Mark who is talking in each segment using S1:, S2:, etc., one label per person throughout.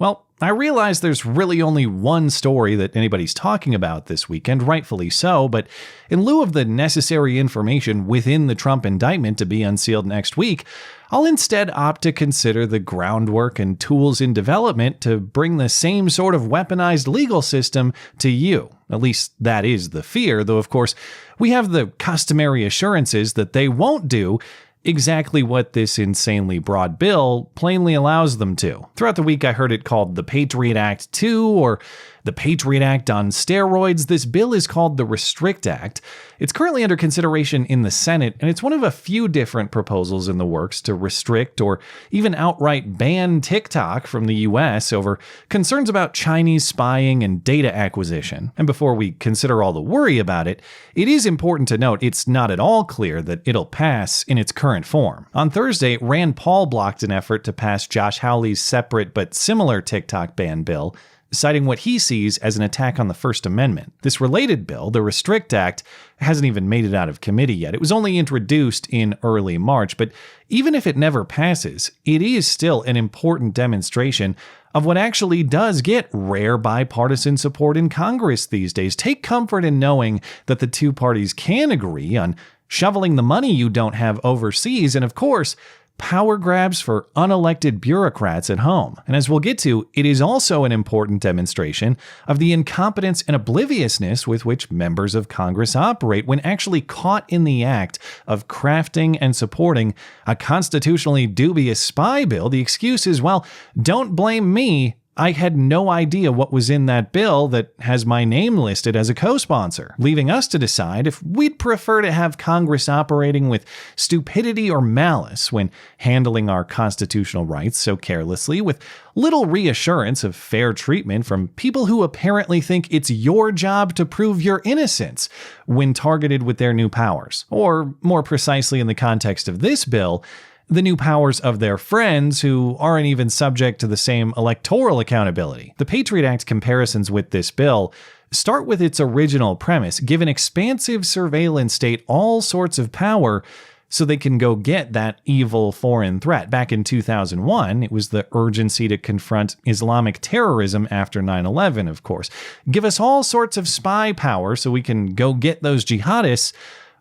S1: Well, I realize there's really only one story that anybody's talking about this weekend, rightfully so, but in lieu of the necessary information within the Trump indictment to be unsealed next week, I'll instead opt to consider the groundwork and tools in development to bring the same sort of weaponized legal system to you. At least that is the fear, though of course we have the customary assurances that they won't do exactly what this insanely broad bill plainly allows them to. Throughout the week, I heard it called the Patriot Act 2 or the Patriot Act on steroids. This bill is called the Restrict Act. It's currently under consideration in the Senate, and it's one of a few different proposals in the works to restrict or even outright ban TikTok from the US over concerns about Chinese spying and data acquisition. And before we consider all the worry about it, it is important to note it's not at all clear that it'll pass in its current form. On Thursday, Rand Paul blocked an effort to pass Josh Hawley's separate but similar TikTok ban bill, citing what he sees as an attack on the First Amendment. This related bill, the Restrict Act, hasn't even made it out of committee yet. It was only introduced in early March, but even if it never passes, it is still an important demonstration of what actually does get rare bipartisan support in Congress these days. Take comfort in knowing that the two parties can agree on shoveling the money you don't have overseas, and of course, power grabs for unelected bureaucrats at home. And as we'll get to, it is also an important demonstration of the incompetence and obliviousness with which members of Congress operate when actually caught in the act of crafting and supporting a constitutionally dubious spy bill. The excuse is, well, don't blame me. I had no idea what was in that bill that has my name listed as a co-sponsor, leaving us to decide if we'd prefer to have Congress operating with stupidity or malice when handling our constitutional rights so carelessly, with little reassurance of fair treatment from people who apparently think it's your job to prove your innocence when targeted with their new powers. Or, more precisely in the context of this bill, the new powers of their friends who aren't even subject to the same electoral accountability. The Patriot Act comparisons with this bill start with its original premise: give an expansive surveillance state all sorts of power so they can go get that evil foreign threat. Back in 2001, it was the urgency to confront Islamic terrorism after 9/11, of course. Give us all sorts of spy power so we can go get those jihadists.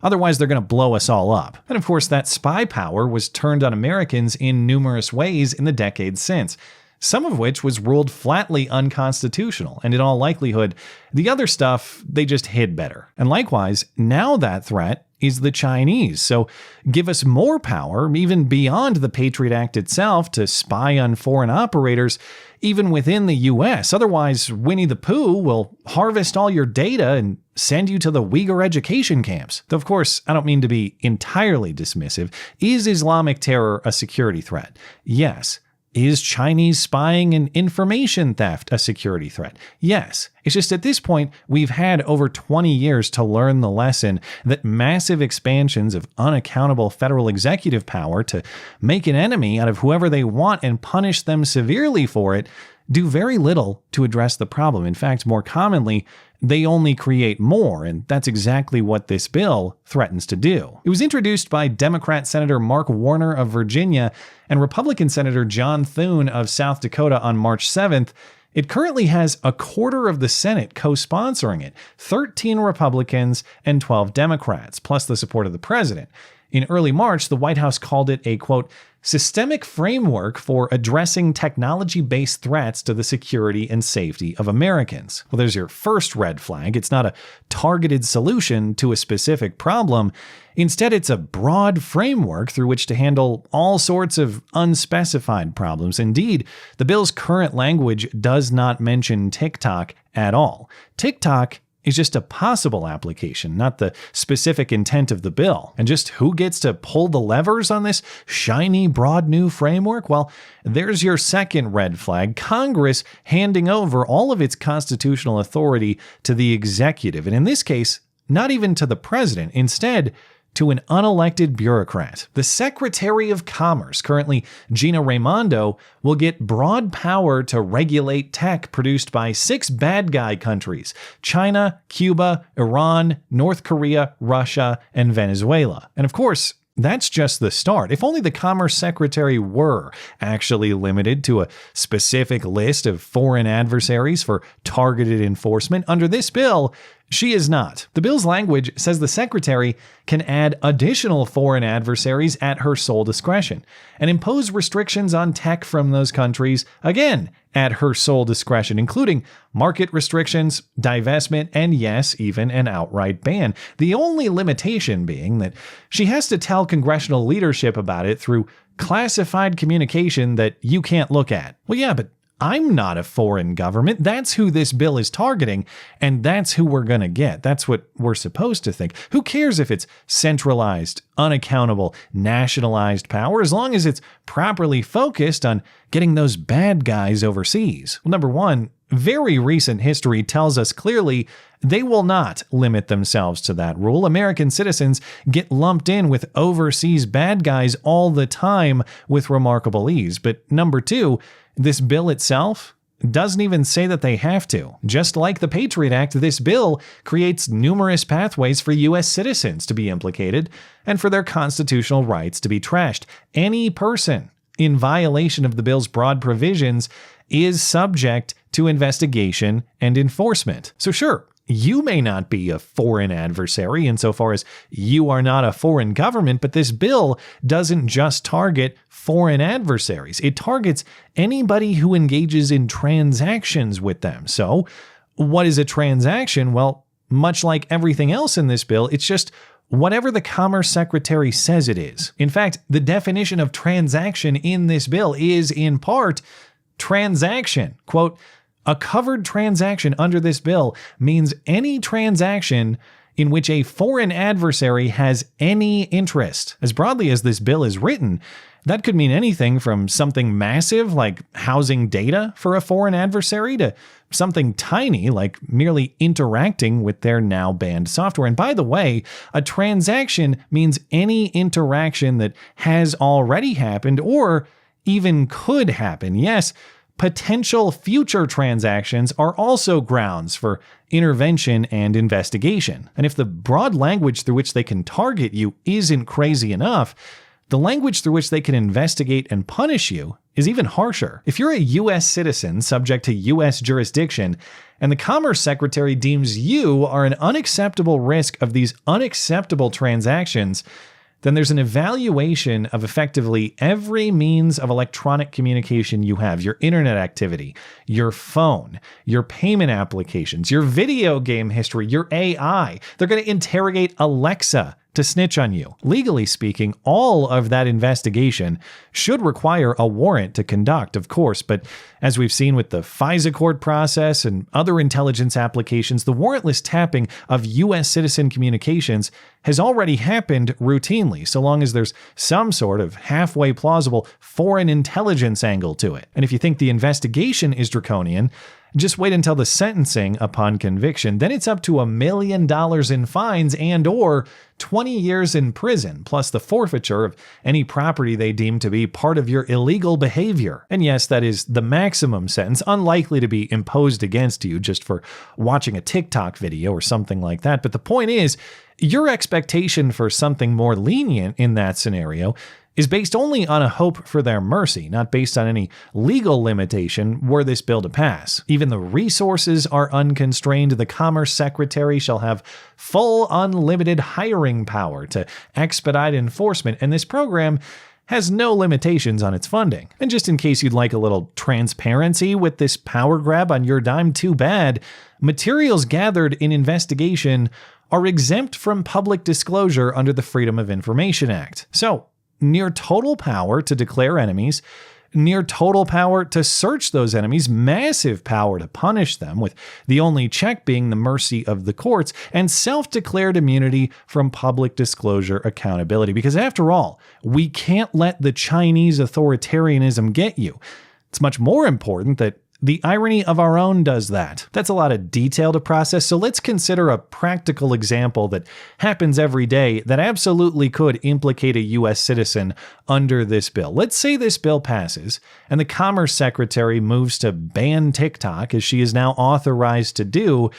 S1: Otherwise, they're going to blow us all up. And of course, that spy power was turned on Americans in numerous ways in the decades since, some of which was ruled flatly unconstitutional. And in all likelihood, the other stuff, they just hid better. And likewise, now that threat is the Chinese. So give us more power, even beyond the Patriot Act itself, to spy on foreign operators, even within the US. Otherwise, Winnie the Pooh will harvest all your data and send you to the Uyghur education camps. Though, of course, I don't mean to be entirely dismissive. Is Islamic terror a security threat? Yes. Is Chinese spying and information theft a security threat? Yes. It's just at this point, we've had over 20 years to learn the lesson that massive expansions of unaccountable federal executive power to make an enemy out of whoever they want and punish them severely for it do very little to address the problem. In fact, more commonly, they only create more, and that's exactly what this bill threatens to do. It was introduced by Democrat Senator Mark Warner of Virginia and Republican Senator John Thune of South Dakota on March 7th. It currently has a quarter of the Senate co-sponsoring it, 13 Republicans and 12 Democrats, plus the support of the president. In early March, the White House called it a, quote, systemic framework for addressing technology-based threats to the security and safety of Americans. Well, there's your first red flag. It's not a targeted solution to a specific problem. Instead, it's a broad framework through which to handle all sorts of unspecified problems. Indeed, the bill's current language does not mention TikTok at all. TikTok is just a possible application, not the specific intent of the bill. And just who gets to pull the levers on this shiny, broad new framework? Well, there's your second red flag: Congress handing over all of its constitutional authority to the executive. And in this case, not even to the president. Instead, to an unelected bureaucrat. The Secretary of Commerce, currently Gina Raimondo, will get broad power to regulate tech produced by 6 bad guy countries: China, Cuba, Iran, North Korea, Russia, and Venezuela. And of course, that's just the start. If only the Commerce Secretary were actually limited to a specific list of foreign adversaries for targeted enforcement, under this bill, she is not. The bill's language says the Secretary can add additional foreign adversaries at her sole discretion and impose restrictions on tech from those countries, again, at her sole discretion, including market restrictions, divestment, and yes, even an outright ban. The only limitation being that she has to tell congressional leadership about it through classified communication that you can't look at. Well, yeah, but I'm not a foreign government. That's who this bill is targeting, and that's who we're going to get. That's what we're supposed to think. Who cares if it's centralized, unaccountable, nationalized power, as long as it's properly focused on getting those bad guys overseas? Well, number one, very recent history tells us clearly they will not limit themselves to that rule. American citizens get lumped in with overseas bad guys all the time with remarkable ease. But number two, this bill itself doesn't even say that they have to. Just like the Patriot Act, this bill creates numerous pathways for U.S. citizens to be implicated and for their constitutional rights to be trashed. Any person in violation of the bill's broad provisions is subject to investigation and enforcement. So sure, you may not be a foreign adversary insofar as you are not a foreign government, but this bill doesn't just target foreign adversaries. It targets anybody who engages in transactions with them. So what is a transaction? Well, much like everything else in this bill, it's just whatever the Commerce Secretary says it is. In fact, the definition of transaction in this bill is, in part, transaction. Quote, a covered transaction under this bill means any transaction in which a foreign adversary has any interest. As broadly as this bill is written, that could mean anything from something massive like housing data for a foreign adversary to something tiny like merely interacting with their now banned software. And by the way, a transaction means any interaction that has already happened or even could happen. Yes, potential future transactions are also grounds for intervention and investigation. And if the broad language through which they can target you isn't crazy enough, the language through which they can investigate and punish you is even harsher. If you're a U.S. citizen subject to U.S. jurisdiction, and the Commerce Secretary deems you are an unacceptable risk of these unacceptable transactions, then there's an evaluation of effectively every means of electronic communication you have, your internet activity, your phone, your payment applications, your video game history, your AI. They're going to interrogate Alexa to snitch on you. Legally speaking, all of that investigation should require a warrant to conduct, of course, but as we've seen with the FISA court process and other intelligence applications, the warrantless tapping of U.S. citizen communications has already happened routinely, so long as there's some sort of halfway plausible foreign intelligence angle to it. And if you think the investigation is draconian, just wait until the sentencing upon conviction. Then it's up to $1 million in fines and or 20 years in prison, plus the forfeiture of any property they deem to be part of your illegal behavior. And yes, that is the maximum sentence, unlikely to be imposed against you just for watching a TikTok video or something like that. But the point is, your expectation for something more lenient in that scenario is based only on a hope for their mercy, not based on any legal limitation were this bill to pass. Even the resources are unconstrained. The Commerce Secretary shall have full unlimited hiring power to expedite enforcement, and this program has no limitations on its funding. And just in case you'd like a little transparency with this power grab on your dime, too bad, materials gathered in investigation are exempt from public disclosure under the Freedom of Information Act. So, near total power to declare enemies, near total power to search those enemies, massive power to punish them, with the only check being the mercy of the courts, and self-declared immunity from public disclosure accountability. Because after all, we can't let the Chinese authoritarianism get you. It's much more important that the irony of our own does that. That's a lot of detail to process, so let's consider a practical example that happens every day that absolutely could implicate a U.S. citizen under this bill. Let's say this bill passes, and the Commerce Secretary moves to ban TikTok, as she is now authorized to do.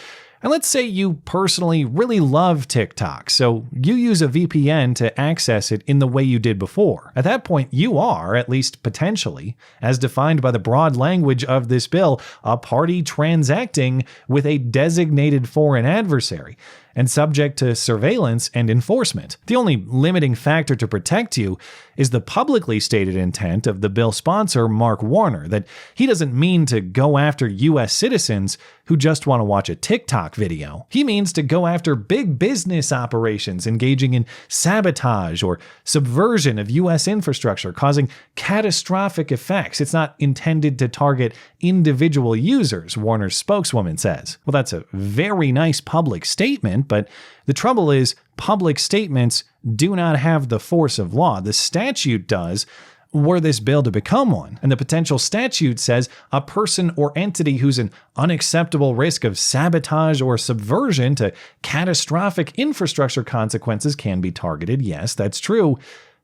S1: And let's say you personally really love TikTok, so you use a VPN to access it in the way you did before. At that point, you are, at least potentially, as defined by the broad language of this bill, a party transacting with a designated foreign adversary and subject to surveillance and enforcement. The only limiting factor to protect you is the publicly stated intent of the bill sponsor, Mark Warner, that he doesn't mean to go after U.S. citizens who just want to watch a TikTok video. He means to go after big business operations engaging in sabotage or subversion of U.S. infrastructure, causing catastrophic effects. It's not intended to target individual users, Warner's spokeswoman says. Well, that's a very nice public statement, but the trouble is public statements do not have the force of law. The statute does, were this bill to become one. And the potential statute says a person or entity who's an unacceptable risk of sabotage or subversion to catastrophic infrastructure consequences can be targeted. Yes, that's true.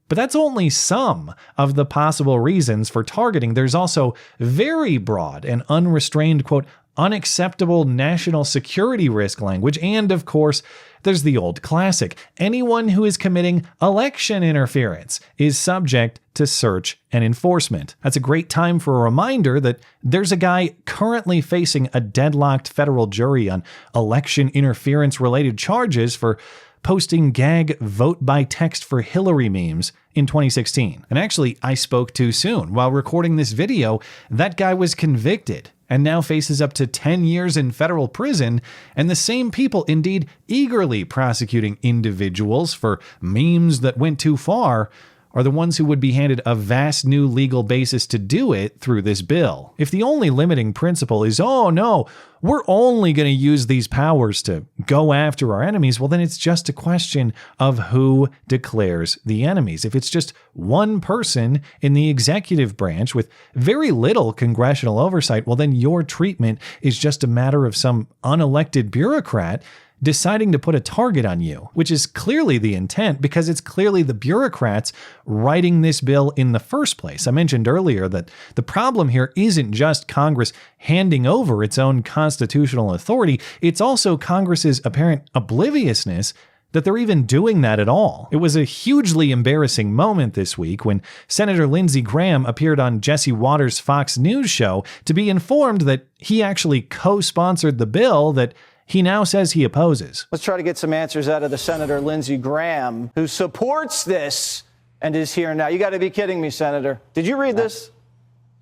S1: But that's only some of the possible reasons for targeting. There's also very broad and unrestrained, quote, unacceptable national security risk language. And of course, there's the old classic. Anyone who is committing election interference is subject to search and enforcement. That's a great time for a reminder that there's a guy currently facing a deadlocked federal jury on election interference related charges for posting gag vote by text for Hillary memes in 2016. And actually, I spoke too soon. While recording this video, that guy was convicted and now faces up to 10 years in federal prison, and the same people indeed eagerly prosecuting individuals for memes that went too far are the ones who would be handed a vast new legal basis to do it through this bill. If the only limiting principle is, oh no, we're only going to use these powers to go after our enemies, well then it's just a question of who declares the enemies. If it's just one person in the executive branch with very little congressional oversight, well then your treatment is just a matter of some unelected bureaucrat deciding to put a target on you, which is clearly the intent because it's clearly the bureaucrats writing this bill in the first place. I mentioned earlier that the problem here isn't just Congress handing over its own constitutional authority, it's also Congress's apparent obliviousness that they're even doing that at all. It was a hugely embarrassing moment this week when Senator Lindsey Graham appeared on Jesse Waters' Fox News show to be informed that he actually co-sponsored the bill that he now says he opposes.
S2: Let's try to get some answers out of the Senator Lindsey Graham, who supports this and is here now. You got to be kidding me, Senator. Did you read this?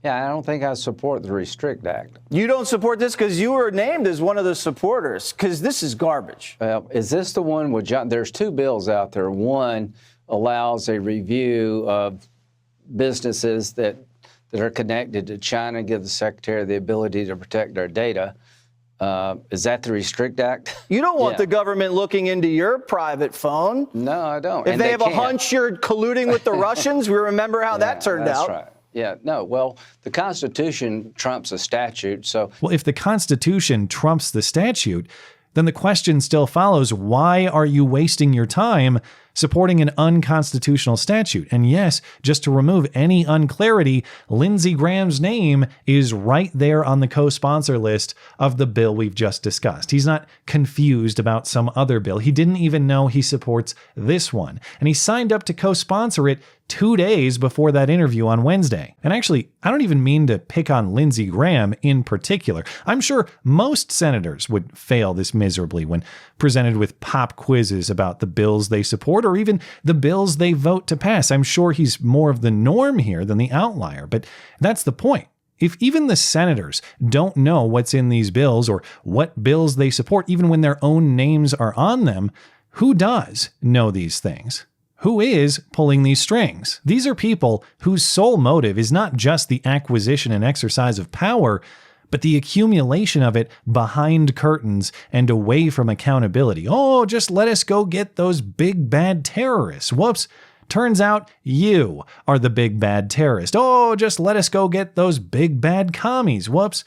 S3: Yeah, I don't think I support the Restrict Act.
S2: You don't support this because you were named as one of the supporters, because this is garbage.
S3: Is this the one with John? There's two bills out there. One allows a review of businesses that are connected to China, give the Secretary the ability to protect our data. Is that the Restrict Act?
S2: You don't want the government looking into your private phone.
S3: No, I don't.
S2: If they have a hunch you're colluding with the Russians, we remember how that turned out.
S3: That's right. Yeah, no, well, the Constitution trumps a statute, so...
S1: Well, if the Constitution trumps the statute, then the question still follows, why are you wasting your time supporting an unconstitutional statute? And yes, just to remove any unclarity, Lindsey Graham's name is right there on the co-sponsor list of the bill we've just discussed. He's not confused about some other bill. He didn't even know he supports this one. And he signed up to co-sponsor it 2 days before that interview on Wednesday. And actually, I don't even mean to pick on Lindsey Graham in particular. I'm sure most senators would fail this miserably when presented with pop quizzes about the bills they support or even the bills they vote to pass. I'm sure he's more of the norm here than the outlier, but that's the point. If even the senators don't know what's in these bills or what bills they support, even when their own names are on them, who does know these things? Who is pulling these strings? These are people whose sole motive is not just the acquisition and exercise of power, but the accumulation of it behind curtains and away from accountability. Oh, just let us go get those big bad terrorists. Whoops. Turns out you are the big bad terrorist. Oh, just let us go get those big bad commies. Whoops.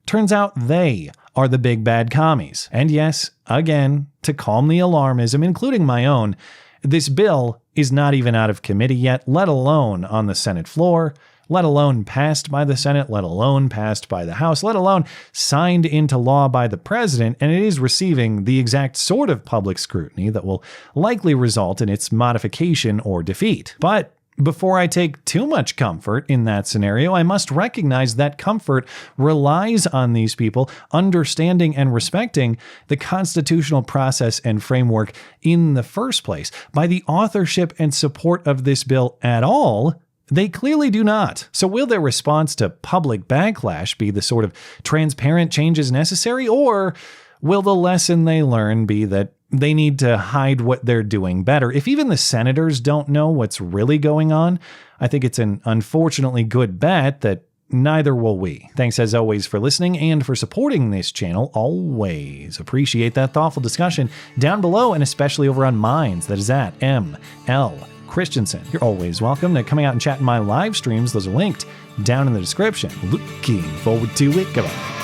S1: Turns out they are the big bad commies. And yes, again, to calm the alarmism, including my own, this bill is not even out of committee yet, let alone on the Senate floor. let alone passed by the Senate, let alone passed by the House, let alone signed into law by the president, and it is receiving the exact sort of public scrutiny that will likely result in its modification or defeat. But before I take too much comfort in that scenario, I must recognize that comfort relies on these people understanding and respecting the constitutional process and framework in the first place. By the authorship and support of this bill at all, they clearly do not. So will their response to public backlash be the sort of transparent changes necessary, or will the lesson they learn be that they need to hide what they're doing better? If even the senators don't know what's really going on, I think it's an unfortunately good bet that neither will we. Thanks as always for listening and for supporting this channel. Always appreciate that thoughtful discussion down below, and especially over on Minds. That is at ML Christiansen. You're always welcome to coming out and chat in my live streams. Those are linked down in the description. Looking forward to it. Goodbye.